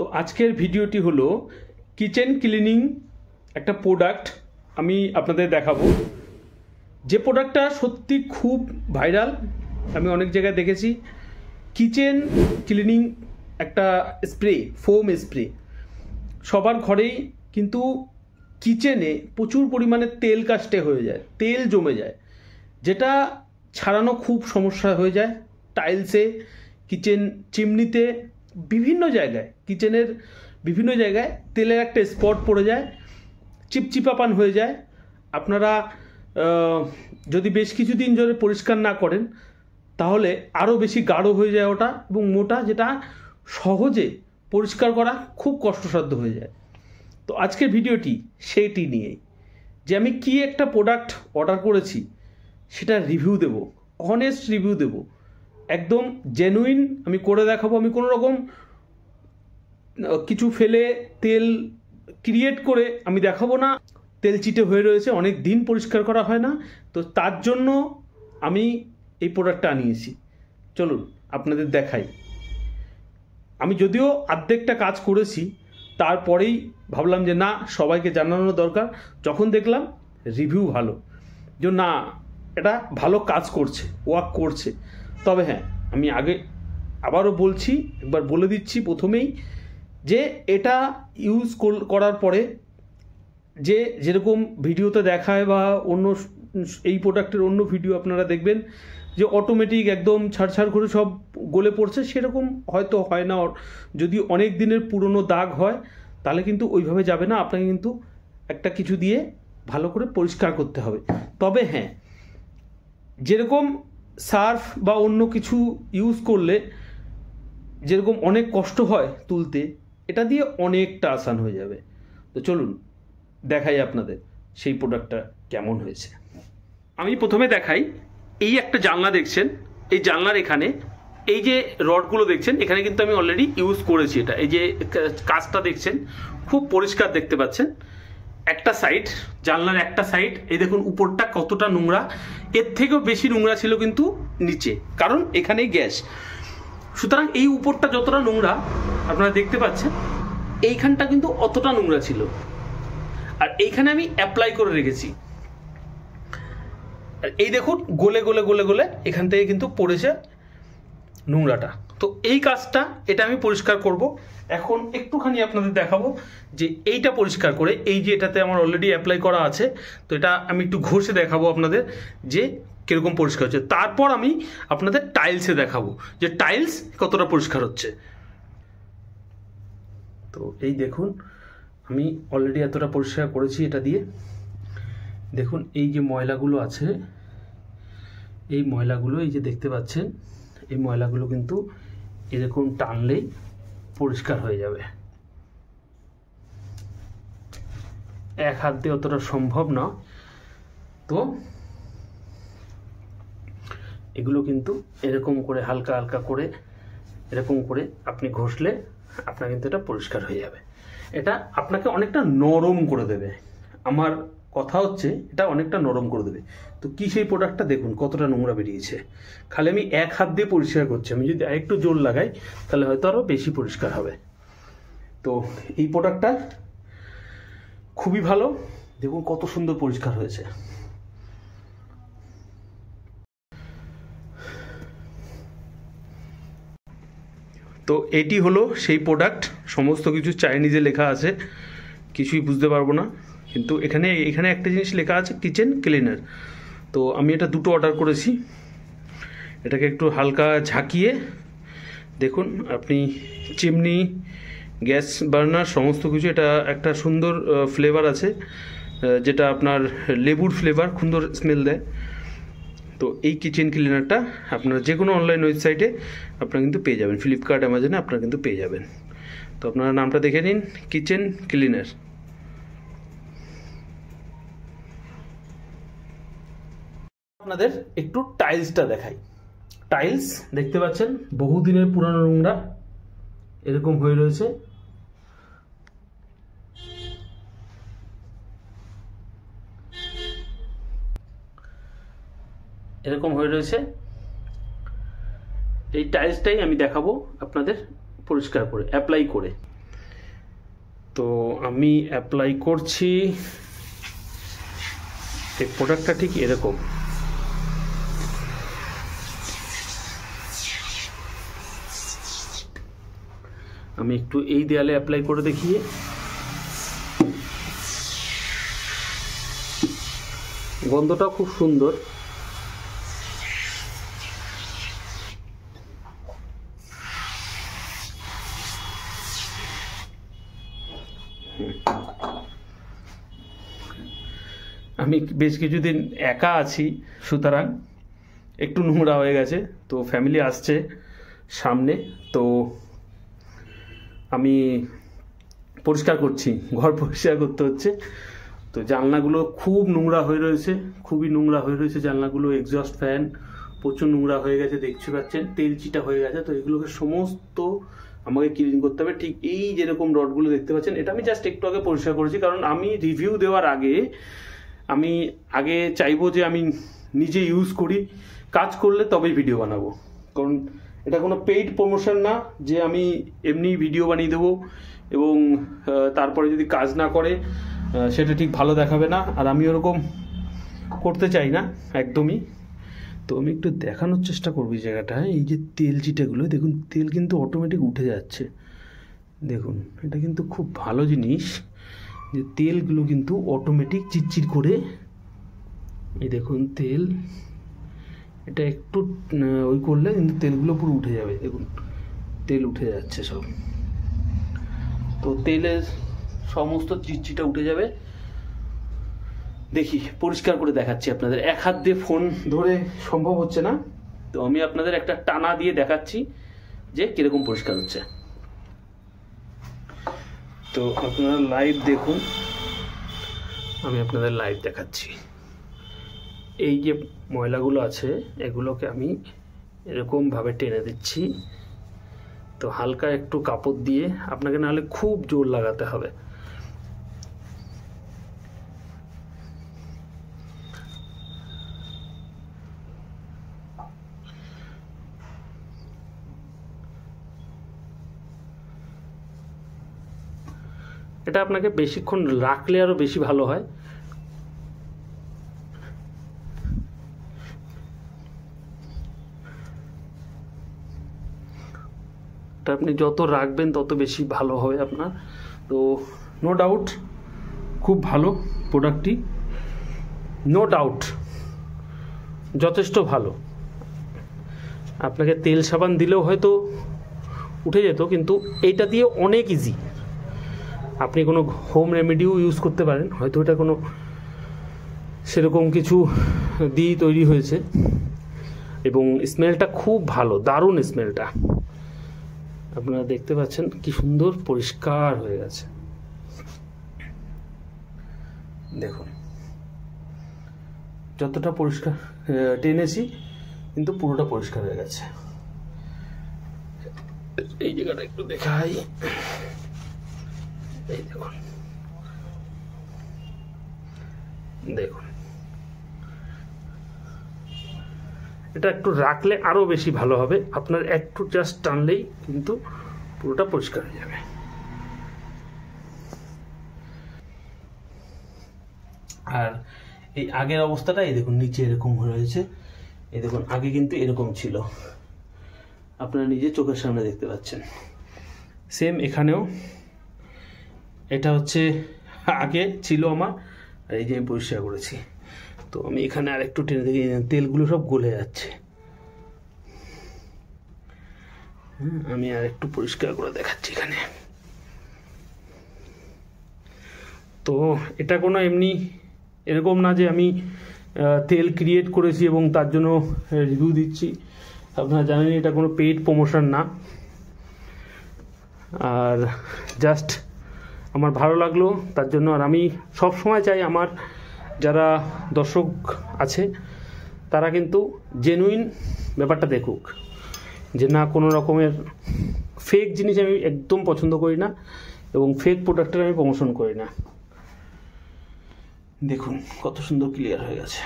তো আজকের ভিডিওটি হলো কিচেন ক্লিনিং একটা প্রোডাক্ট আমি আপনাদের দেখাবো। যে প্রোডাক্টটা সত্যি খুব ভাইরাল, আমি অনেক জায়গায় দেখেছি। কিচেন ক্লিনিং একটা স্প্রে, ফোম স্প্রে সবার ঘরেই, কিন্তু কিচেনে প্রচুর পরিমাণে তেল কাস্টে হয়ে যায়, তেল জমে যায়, যেটা ছাড়ানো খুব সমস্যা হয়ে যায়। টাইলসে, কিচেন চিমনিতে, বিভিন্ন জায়গায়, কিচেনের বিভিন্ন জায়গায় তেলের একটা স্পট পড়ে যায়, চিপচিপাপান হয়ে যায়। আপনারা যদি বেশ কিছুদিন ধরে পরিষ্কার না করেন তাহলে আরও বেশি গাঢ় হয়ে যায় ওটা, এবং মোটা, যেটা সহজে পরিষ্কার করা খুব কষ্টসাধ্য হয়ে যায়। তো আজকের ভিডিওটি সেইটি নিয়েই, যে আমি কি একটা প্রোডাক্ট অর্ডার করেছি সেটা রিভিউ দেব, অনেস্ট রিভিউ দেব, একদম জেনুইন আমি করে দেখাবো। আমি কোনো রকম কিছু ফেলে তেল ক্রিয়েট করে আমি দেখাবো না। তেল চিটে হয়ে রয়েছে, অনেক দিন পরিষ্কার করা হয় না, তো তার জন্য আমি এই প্রোডাক্টটা আনিয়েছি। চলুন আপনাদের দেখাই। আমি যদিও অর্ধেকটা কাজ করেছি, তারপরেই ভাবলাম যে না, সবাইকে জানানো দরকার। যখন দেখলাম রিভিউ ভালো, যে না এটা ভালো কাজ করছে, ওয়ার্ক করছে। তবে হ্যাঁ, আমি আগে আবারও বলছি, একবার বলে দিচ্ছি প্রথমেই, যে এটা ইউজ করার পরে যে যেরকম ভিডিওতে দেখায় বা অন্য এই প্রোডাক্টের অন্য ভিডিও আপনারা দেখবেন যে অটোমেটিক একদম ছাড় করে সব গলে পড়ছে, সেরকম হয়তো হয় না। যদি অনেক দিনের পুরনো দাগ হয় তাহলে কিন্তু ওইভাবে যাবে না, আপনাকে কিন্তু একটা কিছু দিয়ে ভালো করে পরিষ্কার করতে হবে। তবে হ্যাঁ, যেরকম সার্ফ বা অন্য কিছু ইউজ করলে যেরকম অনেক কষ্ট হয় তুলতে, এটা দিয়ে অনেকটা আসান হয়ে যাবে। তো চলুন দেখাই আপনাদের সেই প্রোডাক্টটা কেমন হয়েছে। আমি প্রথমে দেখাই, এই একটা জানলা দেখছেন, এই জানলার এখানে এই যে রডগুলো দেখছেন, এখানে কিন্তু আমি অলরেডি ইউজ করেছি এটা। এই যে কাজটা দেখছেন, খুব পরিষ্কার দেখতে পাচ্ছেন। একটা সাইড, জানলার একটা সাইড, এই দেখুন উপরটা কতটা নোংরা। এর থেকেও বেশি নোংরা ছিল কিন্তু নিচে, কারণ এখানেই গ্যাস। সুতরাং এই উপরটা যতটা নোংরা আপনারা দেখতে পাচ্ছেন, এইখানটা কিন্তু অতটা নোংরা ছিল। আর এইখানে আমি অ্যাপ্লাই করে রেখেছি, আর এই দেখুন গলে গলে গলে গলে এখান থেকে কিন্তু পড়েছে নোংরাটা। তো এই কাজটা, এটা আমি পরিষ্কার করব। এখন একটুখানি আপনাদের দেখাবো যে এইটা পরিষ্কার করে, এই যে এটাতে আমার অলরেডি অ্যাপ্লাই করা আছে, তো এটা আমি একটু ঘষে দেখাবো আপনাদের যে কিরকম পরিষ্কার হচ্ছে। তারপর আমি আপনাদের টাইলসে দেখাবো যে টাইলস কতটা পরিষ্কার হচ্ছে। তো এই দেখুন, আমি অলরেডি এতটা পরিষ্কার করেছি এটা দিয়ে। দেখুন এই যে ময়লাগুলো আছে, এই ময়লাগুলো, এই যে দেখতে পাচ্ছেন, এই ময়লাগুলো কিন্তু এরকম টানলেই পরিষ্কার হয়ে যাবে। এক হাত দিয়ে অতটা সম্ভব না, তো এগুলো কিন্তু এরকম করে হালকা হালকা করে, এরকম করে আপনি ঘষলে আপনার কিন্তু এটা পরিষ্কার হয়ে যাবে। এটা আপনাকে অনেকটা নরম করে দেবে। আমার কথা হচ্ছে এটা অনেকটা নরম করে দেবে। তো কি সেই প্রোডাক্টটা দেখুন কতটা নোংরা বেরিয়েছে। খালি আমি এক হাত দিয়ে পরিষ্কার করছি, আমি যদি আরেকটু জোর লাগাই তাহলে হয়তো আরও বেশি পরিষ্কার হবে। তো এই প্রোডাক্টটা খুবই ভালো, দেখুন কত সুন্দর পরিষ্কার হয়েছে। তো এটি হলো সেই প্রোডাক্ট। সমস্ত কিছু চাইনিজে লেখা আছে, কিছুই বুঝতে পারবো না, কিন্তু এখানে একটা জিনিস লেখা আছে, কিচেন ক্লিনার। তো আমি এটা দুটো অর্ডার করেছি। এটাকে একটু হালকা ঝাঁকিয়ে দেখুন, আপনি চিমনি, গ্যাস বার্নার, সমস্ত কিছু, এটা একটা সুন্দর ফ্লেভার আছে, যেটা আপনার লেবুর ফ্লেভার, সুন্দর স্মেল দেয়। তো এই কিচেন ক্লিনারটা আপনারা যে কোনো অনলাইন ওয়েবসাইটে আপনারা কিন্তু পেয়ে যাবেন, ফ্লিপকার্ট, অ্যামাজনে আপনারা কিন্তু পেয়ে যাবেন। তো আপনারা নামটা দেখে নিন, কিচেন ক্লিনার। আপনাদের একটু টাইলসটা দেখাই। টাইলস দেখতে পাচ্ছেন বহুদিনের পুরানো নোংরা, এরকম হয়ে রয়েছে। এরকম হয়ে রয়েছে। এই টাইলসটাই আমি দেখাবো আপনাদের পরিষ্কার করে, অ্যাপ্লাই করে। তো আমি অ্যাপ্লাই করছি। এই প্রোডাক্টটা ঠিক এরকম। আমি একটু এই দেয়ালে অ্যাপ্লাই করে দেখি। গন্ধটা খুব সুন্দর। আমি বেশ কিছুদিন একা আছি, সুতরাং একটু নোংরা হয়ে গেছে। তো ফ্যামিলি আসছে সামনে, তো আমি পরিষ্কার করছি, ঘর পরিষ্কার করতে হচ্ছে। তো জানলাগুলো খুব নোংরা হয়ে রয়েছে, খুবই নোংরা হয়ে রয়েছে জানলাগুলো। এক্সস্ট ফ্যান প্রচুর নোংরা হয়ে গেছে, দেখতে পাচ্ছেন তেল চিটা হয়ে গেছে। তো এগুলোকে সমস্ত আমাকে ক্লিন করতে হবে। ঠিক এই যেরকম রডগুলো দেখতে পাচ্ছেন, এটা আমি জাস্ট একটু আগে পরিষ্কার করেছি, কারণ আমি রিভিউ দেওয়ার আগে আমি চাইবো যে আমি নিজে ইউজ করি, কাজ করলে তবেই ভিডিও বানাবো। কারণ এটা কোনো পেইড প্রমোশন না যে আমি এমনি ভিডিও বানিয়ে দেবো এবং তারপরে যদি কাজ না করে সেটা ঠিক ভালো দেখাবে না, আর আমি ওরকম করতে চাই না একদমই। তো আমি একটু দেখানোর চেষ্টা করবো এই জায়গাটায়। এই যে তেল চিটাগুলো দেখুন, তেল কিন্তু অটোমেটিক উঠে যাচ্ছে। দেখুন, এটা কিন্তু খুব ভালো জিনিস যে তেলগুলো কিন্তু অটোমেটিক চিটচিট করে, এই দেখুন তেল, এটা একটু ওই করলে কিন্তু তেলগুলো পুরো উঠে যাবে। দেখুন তেল উঠে যাচ্ছে সব। তো তেলের সমস্ত চিটচিটা উঠে যাবে। দেখি পরিষ্কার করে দেখাচ্ছি আপনাদের। এক হাত দিয়ে ফোন ধরে সম্ভব হচ্ছে না, তো আমি আপনাদের একটা টানা দিয়ে দেখাচ্ছি যে কিরকম পরিষ্কার হচ্ছে। তো আপনারা লাইভ দেখুন, আমি আপনাদের লাইভ দেখাচ্ছি। এই যে ময়লাগুলো আছে এগুলোকে আমি এরকমভাবে টেনে দিচ্ছি। তো হালকা একটু কাপড় দিয়ে, আপনাকে নাহলে খুব জোর লাগাতে হবে। এটা আপনাকে বেশিক্ষণ রাখলে আরো বেশি ভালো হয়। এটা আপনি যত রাখবেন তত বেশি ভালো হবে আপনার। তো নো ডাউট খুব ভালো প্রোডাক্টটি, নো ডাউট যথেষ্ট ভালো। আপনাকে তেল সাবান দিলেও হয়তো উঠে যেত, কিন্তু এইটা দিয়ে অনেক ইজি। আপনি কোনো হোম রেমেডিও ইউজ করতে পারেন, হয়তো এটা কোনো সেরকম কিছু দিয়ে তৈরি হয়েছে, এবং স্মেলটা খুব ভালো, দারুণ স্মেলটা। আপনারা দেখতে পাচ্ছেন কি সুন্দর পরিষ্কার হয়ে গেছে। দেখুন যতটা পরিষ্কার টেনেছি কিন্তু পুরোটা পরিষ্কার হয়ে গেছে। এই জায়গাটা একটু দেখাই, এই দেখুন, দেখুন এটা একটু রাখলে আরো বেশি ভালো হবে। আপনার একটু জাস্ট টানলেই কিন্তু পুরোটা পরিষ্কার হয়ে যাবে। আর এই আগের অবস্থাটা এই দেখুন, নিচে এরকম হয়েছে। এই দেখুন আগে কিন্তু এরকম ছিল, আপনারা নিজে চোখের সামনে দেখতে পাচ্ছেন। সেম এখানেও এটা হচ্ছে আগে ছিল আমার, আর এই যে আমি পরিষ্কার করেছি। তো আমি এখানে আর একটু টেনে দেখি, তেলগুলো সব গলে যাচ্ছে। আমি আর একটু পরিষ্কার করে দেখাচ্ছি এখানে। তো এটা কোনো এমনি এরকম না যে আমি তেল ক্রিয়েট করেছি এবং তার জন্য রিভিউ দিচ্ছি। আপনারা জানেন এটা কোনো পেইড প্রমোশন না, আর জাস্ট আমার ভালো লাগলো তার জন্য। আর আমি সব সময় চাই আমার যারা দর্শক আছে তারা কিন্তু জেনুইন ব্যাপারটা দেখুক, যে না কোনো রকমের ফেক জিনিস আমি একদম পছন্দ করি না, এবং ফেক প্রোডাক্টের আমি প্রমোশন করি না। দেখুন কত সুন্দর ক্লিয়ার হয়ে গেছে।